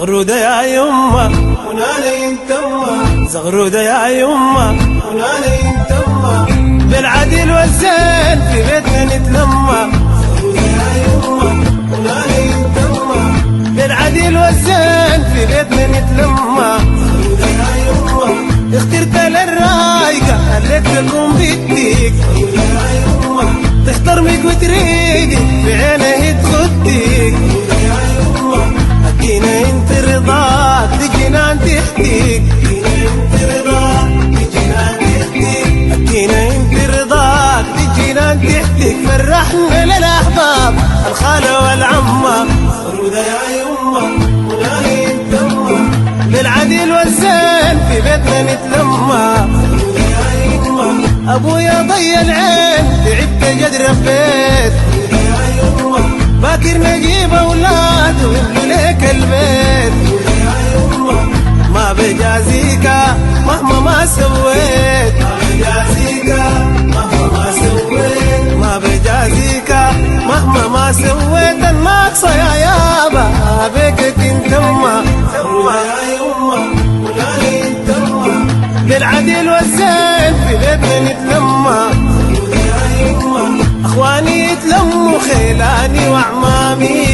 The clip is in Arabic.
زغرودة يا يمه ونانا ينتمه، زغرودة يا يمه ونانا ينتمه، بالعدل والزين في بيتنا نتلمه، زغرودة يا يمه ونانا ينتمه، بالعدل والزين في بيتنا نتلمه، زغرودة يا يمه اخترت للرايقة خليت تكون بديك، زغرودة يا يمه تحترمك وتريدي في عينه تخديك، زغرودة يا يمه ادينا انت رضاك تجينا تحتيك، ادينا انت رضاك تجينا تحتيك، ادينا انت رضاك تجينا تحتيك، فرحنا للاحباب الخاله والعمه، زغرودة يا يمه ونانا ينتمه، بالعدل والزين في بيتنا نتلمه، زغرودة يا يمه ابويا ضي العين تعبت جد ربيت، زغرودة يا يمه باكر نجيب اولاد ويبنوا ليك البيت، زغرودة يا يمه ما بجازيك مهما ما سويت، ما بجازيك مهما ما سويت، ما بجازيك مهما ما سويت، الناقصه يا يابا بيك تنتمى، زغرودة يا يمه ونانا ينتمه، بالعدل والزين في بيتنا نتلمى، زغرودة يا يمه اخواني يتلموا خيلاني وعمامي،